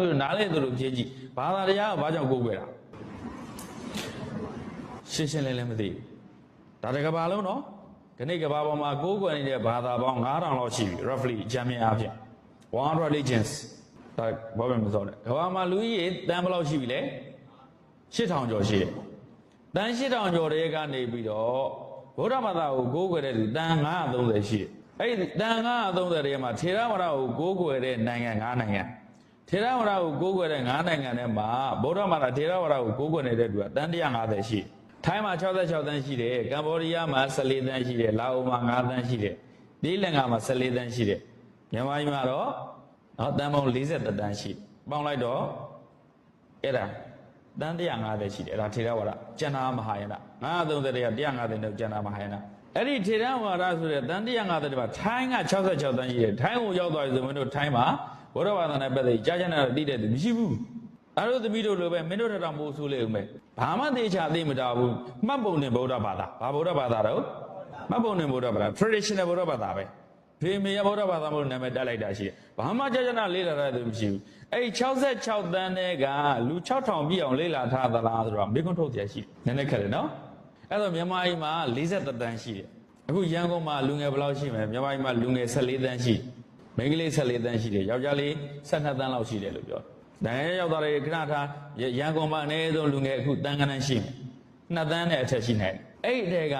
拿来都是阶级，把他的家把叫过过了，谢谢来没得，大家个巴龙喏，跟那个爸爸妈过过的把他帮俺让老去 ，roughly 见面阿片，100 legends， 大爸爸没做的，爸妈路易单不老去嘞，西塘桥去，但西塘桥的一个那边头，我他妈的过过的单俺都在去，哎，单俺都在的嘛，其他嘛的过过的南岸俺南岸。ထေရဝါဒကိုကိုးကွယ်တဲ့9နိုင်ငံထဲမှာဗုဒ္ဓဘာသာထေရဝါဒကိုကိုးကွယ်နေတဲ့သူကတန်150ရှိထိုင်းမှာ66တန်းရှိတယ်ကမ္ဘောဒီးယားမှာ14တန်းရှိတယ်လာအိုမှာ9တန်းရှိတယ်ဒီလင်္ကာမှာ14တန်းရှိတယ်မြန်မာပြည်မှာတော့တန်းပေါင်း40တန်းရှိပေါင်းလိုက်တော့အဲ့ဒါတန်း150ရှိတယ်အဲ့ဒါထေရဝါဒကျန်တာမဟာယာန930တွေက150နဲ့ကျန်တာမဟာယာနအဲ့ဒီထေရဝါဒဆိုတဲ့တန်း150တွေမှာထိုင်းက66တန်းရှိတယ်ထိုင်းကိုရောက်သွားပြီဆိုမင်းတို့ထိုင်းမှာဘုရားဘာသာနဲ့ပတ်သက်ကြားချင်တာသိတဲ့သူမရှိဘူးအဲ့လိုသမီးတို့လိုပဲမင်းတို့ထက်မိုးဆိုးလေဦးမယ်ဘာမှသိချာသိမတာဘူးမှတ်ပုံနဲ့ဗုဒ္ဓဘာသာဘာဗုဒ္ဓဘာသာတော့မှတ်ပုံနဲ့ဗုဒ္ဓဘာသာ traditional ဗုဒ္ဓဘာသာပဲဖေမေရဗုဒ္ဓဘာသာမို့နာမည်တက်လိုက်တာရှိတယ်ဘာမှကြားချင်တာလေ့လာတဲ့သူမရှိဘူးအဲ့66တန်းတဲ့ကလူ6000ပြည့်အောင်လေ့လာထားသလားဆိုတော့မေခွန်းထုတ်ရရှိနည်းနည်းခက်တယ်နော်အဲ့တော့မြန်မာပြည်မှာ40တန်းရှိတယ်အခုရန်ကုန်မှာလူငယ်ဘယ်လောက်ရှိမလဲမြန်မာပြည်မှာလူငယ်14တန်းရှိမိန်းကလေး14တန်းရှိတယ်ယောက်ျားလေး12တန်းလောက်ရှိတယ်လို့ပြောတယ်။ဒါရောက်သွားတယ်ခဏထားရန်ကုန်မှာအနည်းဆုံးလူငယ်အခုတန်းကန်းရှိမယ်။2တန်းနဲ့အထက်ရှိနေတယ်။အဲ့ဒီက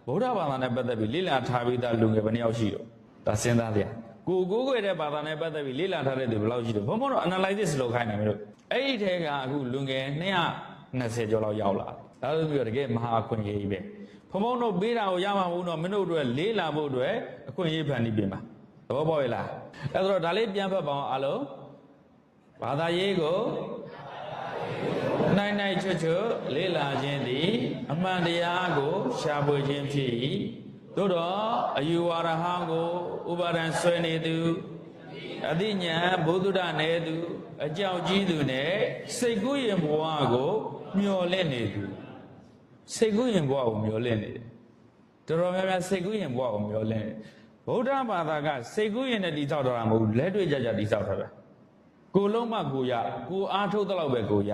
ဗုဒ္ဓဘာသာနဲ့ပတ်သက်ပြီးလေ့လာထားပြီးသားလူငယ်ဘယ်နှယောက်ရှိတော့ဒါစဉ်းစားကြ။ကိုကိုွယ်တဲ့ဘာသာနဲ့ပတ်သက်ပြီးလေ့လာထားတဲ့သူဘယ်လောက်ရှိတော့ဘုံဘုံတော့ analysis လုပ်ခိုင်းတယ်မလို့အဲ့ဒီထဲကအခုလူငယ်220ကျော်လောက်ရောက်လာ။ဒါဆိုပြီးတော့တကယ်မဟာအခွင့်အရေးပဲ။ဘုံဘုံတို့ပေးတာကိုရမှာမဟုတ်တော့မင်းတို့တို့လေ့လာဖို့အတွက်အခွင့်အရေးဖန်တီးပေးမှာ။သဘောပေါက်ရဲ့လားအဲ့တော့ဒါလေးပြန်ဖတ်ပါအောင်အားလုံးဘာသာရေးကိုနိုင်နိုင်ချွတ်ချွတ်လေ့လာခြင်းသည်အမှန်တရားကိုရှာဖွေခြင်းဖြစ်၏သို့တော့အယူဝါဒဟောင်းကိုဥပါဒံဆွဲနေသူအသိဉာဏ်ဘုဒ္ဓနယ်သူအကြောက်ကြီးသူနဲ့စိတ်ကူးရင်ဘဝကိုမျောလင့်နေသူစိတ်ကူးရင်ဘဝကိုမျောလင့်နေတယ်တော်တော်များများစိတ်ကူးရင်ဘဝကိုမျောလင့်နေဗုဒ္ဓဘာသာကစိတ်ကူးရင်နဲ့တိဆောက်ထားတာမဟုတ်လက်တွေ့ကြကြတိဆောက်ထားတာကိုလုံးမကိုရကိုအားထုတ်တဲ့လောက်ပဲကိုရ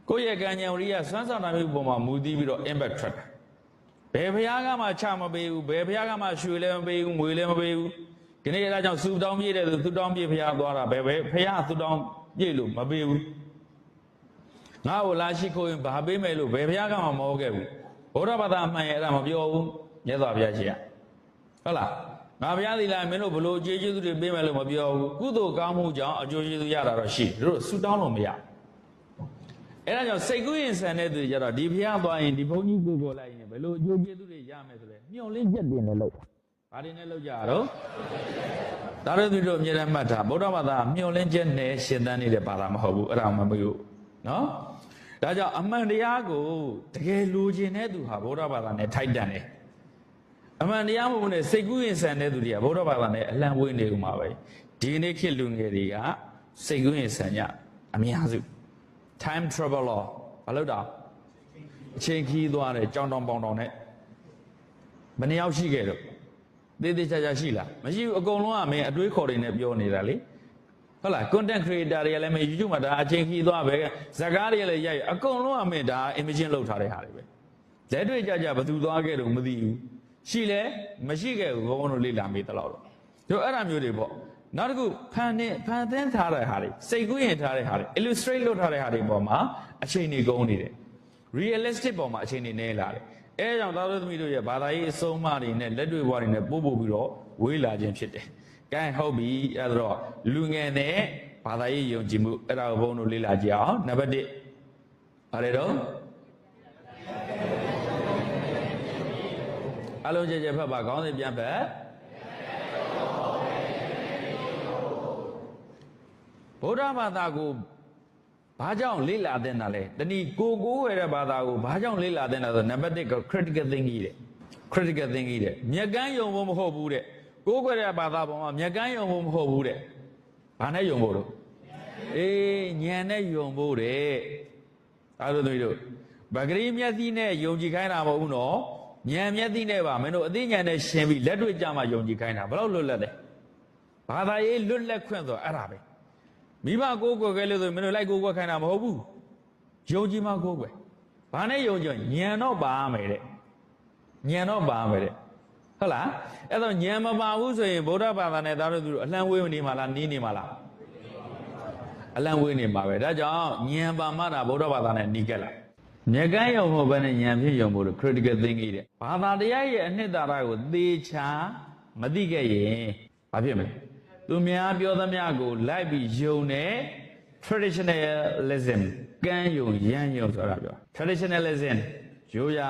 ကိုရဲ့ကံဉာဏ်ဝိရိယစွမ်းဆောင်တာမျိုးပုံမှာမူတည်ပြီးတော့ impact ထွက်တာဘယ်ဘုရားကမှချမပေးဘူးဘယ်ဘုရားကမှရွှေလည်းမပေးဘူးငွေလည်းမပေးဘူးဒီနေ့အဲဒါကြောင့်စူတောင်းပြည့်တဲ့သူတောင်းပြည့်ဘုရားသွားတာဘယ်ဘုရားစူတောင်းပြည့်လို့မပေးဘူးငါ့ကိုလာရှိခိုးရင်ဘာပေးမယ်လို့ဘယ်ဘုရားကမှမဟုတ်ခဲ့ဘူးဗုဒ္ဓဘာသာအမှန်ရဲ့အဲ့ဒါမပြောဘူးမြတ်စွာဘုရားရှိရဟုတ်လားငါဘုရားသီလာမင်းတို့ဘလို့အကျိုးကျေးဇူးတွေပေးမယ်လို့မပြောဘူးကုသိုလ်ကောင်းမှုကြောင့်အကျိုးကျေးဇူးရတာတော့ရှိတို့ဆူတောင်းလို့မရအဲ့ဒါကြောင့်စိတ်ကူးရင်ဆန်တဲ့သူကြတော့ဒီဘုရားသွားရင်ဒီဘုန်းကြီးကိုကိုလိုက်ရင်ဘယ်လိုအကျိုးကျေးဇူးတွေရမယ်ဆိုလဲမျှော်လင့်ချက်တင်နဲ့လို့ဘာတွေနဲ့လောက်ကြတော့ဒါတို့တို့အမြဲတမ်းမှတ်ထားဗုဒ္ဓဘာသာမျှော်လင့်ချက်နဲ့ရှင်သန်နေတဲ့ဘာသာမဟုတ်ဘူးအဲ့ဒါမှမဟုတ်နော်ဒါကြောင့်အမှန်တရားကိုတကယ်လိုချင်တဲ့သူဟာဗုဒ္ဓဘာသာနဲ့ထိုက်တန်တယ်အမှန်တရားမဟုတ်နဲ့စိတ်ကူးရင်ဆန်တဲ့သူတွေကဗုဒ္ဓဘာသာနဲ့အလံဝေးနေဦးမှာပဲဒီနေ့ခေတ်လူငယ်တွေကစိတ်ကူးရင်ဆန်ကြအများစု time traveler ဘာလို့တော့အချိန်ခီးသွားတယ်ကြောင်တောင်ပေါင်တောင်နဲ့ဘယ်နှယောက်ရှိခဲ့တော့သေးသေးချာချာရှိလားမရှိဘူးအကုန်လုံးကမင်းအတွေးခေါ်တွေနဲ့ပြောနေတာလေဟုတ်လား content creator တွေကလည်းမင်း YouTube မှာဒါအချိန်ခီးသွားပဲဇာကားတွေလည်းရိုက်အကုန်လုံးကမင်းဒါ imagine လုပ်ထားတဲ့ဟာတွေပဲလက်တွေ့ကြကြဘယ်သူသွားခဲ့တော့မသိဘူးရှိလဲမရှိခဲ့ဘူးဘုန်းဘုန်းတို့လေ့လာမိသလောက်တော့တို့အဲ့ဒါမျိုးတွေပေါ့နောက်တစ်ခုဖန်သင်းထားတဲ့ဟာတွေစိတ်ကူးရင်ထားတဲ့ဟာတွေ illustrate လုပ်ထားတဲ့ဟာတွေပေါ်မှာအချိန်တွေကုန်နေတယ် realistic ပေါ်မှာအချိန်တွေနေလာတယ်အဲဒါကြောင့်သာသသမီးတို့ရဲ့ဘာသာရေးအဆုံးအမတွေနဲ့လက်တွေ့ဘဝတွေနဲ့ပို့ပြီးတော့ဝေးလာခြင်းဖြစ်တယ်။ကဲဟုတ်ပြီအဲ့တော့လူငယ်နဲ့ဘာသာရေးယုံကြည်မှုအဲ့ဒါကိုဘုန်းတို့လေ့လာကြအောင်နံပါတ်1ဘာလဲတော့အလုံးကြဲကြဲဖတ်ပါခေါင်းစဉ်ပြန်ဖတ်ဗုဒ္ဓဘာသာကိုဘာကြောင့်လေ့လာတဲ့နာလဲတနည်းကိုဝယ်တဲ့ဘာသာကိုဘာကြောင့်လေ့လာတဲ့နာဆိုနံပါတ်1က critical thinking တဲ့ critical thinking တဲ့မြက်ကန်းယုံဖို့မဟုတ်ဘူးတဲ့ကိုဝယ်တဲ့ဘာသာပေါ်မှာမြက်ကန်းယုံဖို့မဟုတ်ဘူးတဲ့ဘာနဲ့ယုံဖို့တော့အေးဉာဏ်နဲ့ယုံဖို့တဲ့ဒါဆိုတို့ဗဂရီမျက်စိနဲ့ယုံကြည်ခိုင်းတာမဟုတ်ဘူးနော်ဉာဏ်မျက်စိနဲ့ပါမင်းတို့အသိဉာဏ်နဲ့ရှင်းပြီးလက်တွေ့ကြမှာယုံကြည်ခိုင်းတာဘယ်လောက်လွတ်လပ်လဲဘာသာရေးလွတ်လပ်ခွင့်ဆိုအဲ့ဒါပဲ မိဘကိုးကွယ်ခဲ့လို့ဆိုမင်းတို့လိုက်ကိုးကွယ်ခိုင်းတာမဟုတ်ဘူးယုံကြည်မှကိုးကွယ်ဘာနဲ့ယုံကြည်ဉာဏ်တော့ပါမယ်တဲ့ဉာဏ်တော့ပါမယ်တဲ့ဟုတ်လားအဲ့တော့ဉာဏ်မပါဘူးဆိုရင်ဗုဒ္ဓဘာသာနဲ့သားတို့သူအလံဝေးနေမှာလားနီးနေမှာလားအလံဝေးနေမှာပဲဒါကြောင့်ဉာဏ်ပါမှတာဗုဒ္ဓဘာသာနဲ့နီးကက်လာမြက်ကန်းယုံဖို့ပဲနဲ့ဉာဏ်ဖြင့်ယုံဖို့လို့ critical thinking တဲ့ဘာသာတရားရဲ့အနှစ်သာရကိုသေချာမသိခဲ့ရင်ဘာဖြစ်မလဲသူများပြောသမျှကိုလိုက်ပြီးယုံတဲ့ traditionalism ကန်းယုံရမ်းယုံဆိုတာပြော traditionalism ရိုးရာ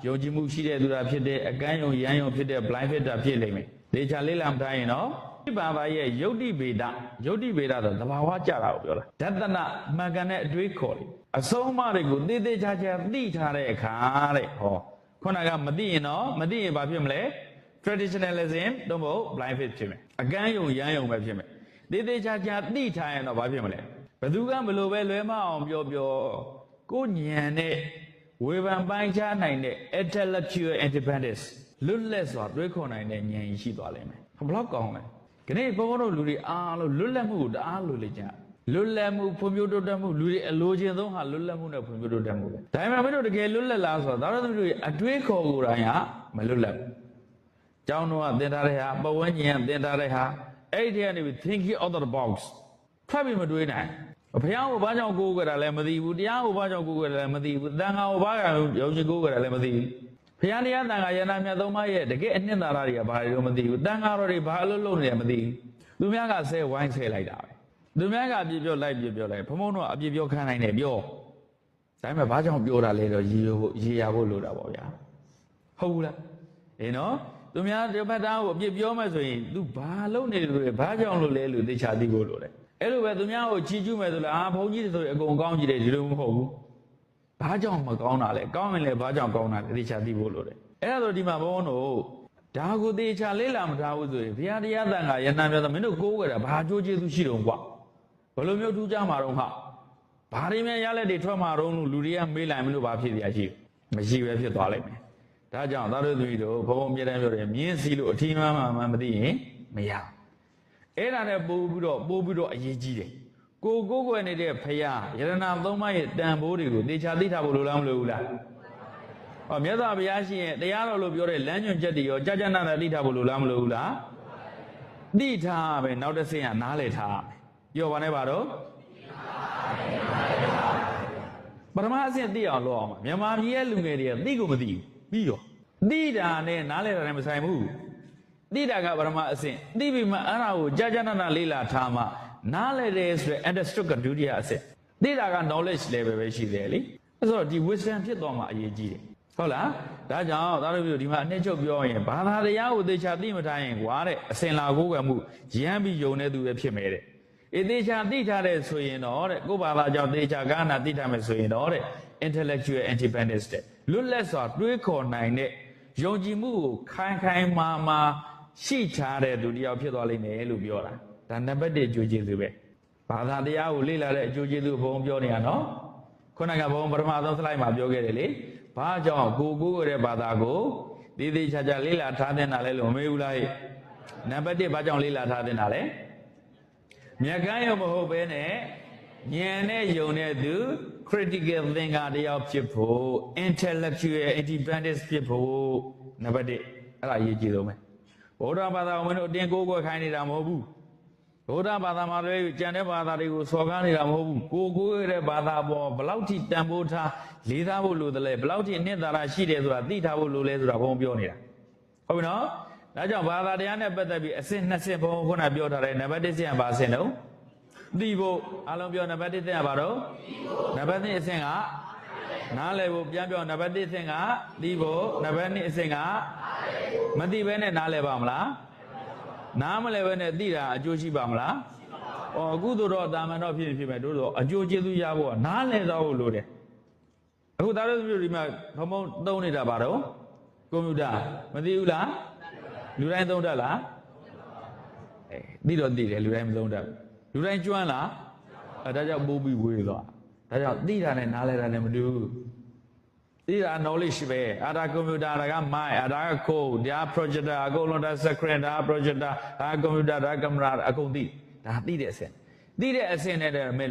ယုံကြည်မှုရှိတဲ့သူတာဖြစ်တဲ့အကန်းယုံရမ်းယုံဖြစ်တဲ့ blind fit တာဖြစ်လိမ့်မယ်သေချာလေးလာမထားရင်တော့ဒီဘာသာရဲ့ယုတ်တိဗေဒဆိုသဘာဝကြတာကိုပြောတာဒသနမှန်ကန်တဲ့အတွေးခေါ်တယ်အဆုံးအမတွေကိုသေသေးချာချာသိထားတဲ့အခါတဲ့ဟောခုနကမသိရင်ဘာဖြစ်မလဲ traditionalism တော့မဟုတ် blind faith ဖြစ်မယ်အကန်းယုံရမ်းယုံပဲဖြစ်မယ်သေသေးချာချာသိထားရင်တော့ဘာဖြစ်မလဲဘယ်သူကမလို့ပဲလွဲမအောင်ပြောကိုဉာဏ်နဲ့ဝေဖန်ပိုင်းခြားနိုင်တဲ့ intellectual independence လွတ်လပ်စွာတွေးခေါ်နိုင်တဲ့ဉာဏ်ရှိသွားလိမ့်မယ်ဘယ်လောက်ကောင်းလဲခဏဘုန်းတော်လူတွေအားလုံးလွတ်လပ်မှုကိုတအားလိုလေကြလွတ်လပ်မှုဖွံ့ဖြိုးတိုးတက်မှုလူတွေအလိုချင်ဆုံးဟာလွတ်လပ်မှုနဲ့ဖွံ့ဖြိုးတိုးတက်မှုပဲဒါပေမဲ့မင်းတို့တကယ်လွတ်လပ်လားဆိုတော့ဒါတော့သမီးတို့အတွေးခေါ်ကိုယ်တိုင်ဟာမလွတ်လပ်ဘူးကျောင်းတော်ကသင်ထားတဲ့ဟာပဝန်းကျင်ကသင်ထားတဲ့ဟာအဲ့ဒီကနေပြီး thinking out of the box ဖတ်ပြီးမတွေးနိုင်ဘုရားကိုဘာကြောင့်ကိုးကွယ်တာလဲမသိဘူးတရားကိုဘာကြောင့်ကိုးကွယ်တာလဲမသိဘူးသံဃာကိုဘာကြောင့်ယုံကြည်ကိုးကွယ်တာလဲမသိဘူးဘုရားတရားသံဃာယန္တာမြတ်သုံးပါးရဲ့တကယ်အနှစ်သာရတွေကဘာတွေတော့မသိဘူးတန်ဃာတော်တွေဘာအလုပ်လုပ်နေတယ်မသိဘူးသူများကဆဲဝိုင်းဆဲလိုက်တာပဲသူများကအပြစ်ပြောလိုက်ဘုံဘုံတော့အပြစ်ပြောခံနိုင်တယ်ပြောဒါပေမဲ့ဘာကြောင့်ပြောတာလဲတော့ရေရဖို့လိုတာပေါ့ဗျာဟုတ်ဘူးလားအေးနော်သူများဒီဘက်သားကိုအပြစ်ပြောမယ်ဆိုရင် तू ဘာလုပ်နေတယ်လို့လဲဘာကြောင့်လို့လဲလို့သိချာသိဖို့လိုတယ်အဲ့လိုပဲသူများကိုချီးကျူးမယ်ဆိုလားဘုန်းကြီးတွေဆိုရင်အကုန်ကောင်းကြည့်တယ်ဒီလိုမဟုတ်ဘူးဘာကြောင့်မကောင်းတာလဲကောင်းရင်လည်းဘာကြောင့်ကောင်းတာလဲသိချာသိဖို့လိုတယ်အဲ့ဒါဆိုဒီမှာဘုန်းတို့ဒါကိုသိချာလေးလာမထားဘူးဆိုရင်ဘုရားတရားသံဃာယန္တာပြောတော့မင်းတို့ကိုးကွယ်တာဘာအကျိုးကျေးဇူးရှိတော့ကွာဘယ်လိုမျိုးထူးခြားမှာတော့ဟာဘာတွေများရလက်တွေထွက်မှာတော့လူတွေကမေးလိုက်မလို့ဘာဖြစ်ရရှိမရှိပဲဖြစ်သွားလိုက်မယ်ဒါကြောင့်သာတို့သမီးတို့ဘုံအမြဲတမ်းပြောတယ်မြင်းစီလို့အထီးမှမသိရင်မရအဲ့ဒါနဲ့ပို့ပြီးတော့အရေးကြီးတယ်ကိုကိုးကွယ်နေတဲ့ဖရာယရဏသုံးပါးရဲ့တန်ဖိုးတွေကိုသေချာသိထားဖို့လိုလားမလိုဘူးလားဟောမြတ်စွာဘုရားရှင်ရဲ့တရားတော်လို့ပြောတဲ့လမ်းညွှန်ချက်တွေရောကြာကြာနာနာသိထားဖို့လိုလားမလိုဘူးလားသိထားပဲနောက်တစ်ဆင့်ကနားလည်ထားပြောပါနဲ့ပါတော့ပထမအဆင့်သိအောင်လုပ်အောင်ပါမြန်မာပြည်ရဲ့လူငယ်တွေကသိကိုမသိဘူးပြီးတော့သိတာနဲ့နားလည်တာနဲ့မဆိုင်ဘူးသိတာကပထမအဆင့်သိပြီမှအဲ့ဒါကိုကြာကြာနာနာလေ့လာထားမှနားလည်တယ်ဆိုရင် understood ကဒုတိယအဆင့်သိတာက knowledge level ပဲရှိတယ်လေအဲ့ဆိုတော့ဒီ wisdom ဖြစ်သွားမှအရေးကြီးတယ်ဟုတ်လားဒါကြောင့်သားတို့ပြောဒီမှာအနှစ်ချုပ်ပြောရင်ဘာသာတရားကိုသေချာသိမထားရင်ကွာတဲ့အစင်လာကိုးကွယ်မှုရမ်းပြီးယုံနေသူပဲဖြစ်မယ်တဲ့သေချာသိထားတဲ့ဆိုရင်တော့တဲ့ကိုယ်ဘာသာကြောင့်သေချာကနာသိထားမယ်ဆိုရင်တော့တဲ့ intellectual independence တဲ့လွတ်လပ်စွာတွေးခေါ်နိုင်တဲ့ယုံကြည်မှုကိုခိုင်မာရှိထားတဲ့သူတယောက်ဖြစ်သွားလိမ့်မယ်လို့ပြောတာဒါနံပါတ်1အကျိုးကျေးဇူးပဲဘာသာတရားကိုလေ့လာတဲ့အကျိုးကျေးဇူးဘုံပြောနေရနော်ခုနကဘုံပထမဆုံး slide မှာပြောခဲ့တယ်လေဘာကြောင့်ကိုကိုးတဲ့ဘာသာကိုသေချာချာလေ့လာထားတဲ့နာလဲလို့မမေးဘူးလားဟဲ့နံပါတ်1ဘာကြောင့်လေ့လာထားတဲ့နာလဲမြတ်ကမ်းရုံမဟုတ်ဘဲနဲ့ဉာဏ်နဲ့ယုံတဲ့သူ critical thinker တယောက်ဖြစ်ဖို့ intellectual independence ဖြစ်ဖို့နံပါတ်1အဲ့ဒါအရေးကြီးဆုံးပဲဗုဒ္ဓဘာသာဝင်တို့အတင်းကိုးကွယ်ခိုင်းနေတာမဟုတ်ဘူးဗုဒ္ဓဘာသာမှာလည်းကျန်တဲ့ဘာသာတွေကိုစော်ကားနေတာမဟုတ်ဘူးကိုးတဲ့ဘာသာပေါ်ဘလောက်ထိတန်ဖိုးထားလေးစားဖို့လိုတယ်လဲဘလောက်ထိအနှစ်သာရရှိတယ်ဆိုတာသိထားဖို့လိုလဲဆိုတာဘုံပြောနေတာဟုတ်ပြီနော်ဒါကြောင့်ဘာသာတရားနဲ့ပတ်သက်ပြီးအဆင့်2ဆင့်ဘုံခုနပြောထားတဲ့နံပါတ်1ဆင့်ကဘာဆင့်တော့သိဖို့အလုံးပြောနံပါတ်1ဆင့်ကဘာတော့နံပါတ်2အဆင့်ကနားလည်ဖို့ပြန်ပြောနံပါတ်1ဆင့်ကသိဖို့နံပါတ်2အဆင့်ကမသိဘဲနဲ့နားလည်ပါမလားနားမလဲပဲနဲ့သိတာအကျိုးရှိပါမလား။အခုတော့တာမန်တော့ဖြစ်မယ်တို့တော့အကျိုးကျေးဇူးရဖို့ကနားလည်သွားဖို့လိုတယ်။အခုသားတို့မျိုးဒီမှာဘုံဘုံသုံးနေတာပါတော့ကွန်ပျူတာမသိဘူးလား။လူတိုင်းသုံးတတ်လား။သိတော့သိတယ်လူတိုင်းမသုံးတတ်ဘူး။လူတိုင်းကျွမ်းလား။ဒါကြောင့်ပိုးပြီးဝေးသွား။ဒါကြောင့်သိတာနဲ့နားလည်တာနဲ့မတူဘူး။သိတာ knowledge ပဲ။ဒါကွန်ပျူတာက mind ဒါက code ဒါ projector အကုန်လုံးဒါ screen ဒါ projector ဒါ computer ဒါ camera အကုန်သိဒါသိတဲ့အဆင့် သိတဲ့အစင်နဲ့တည်းမဲ့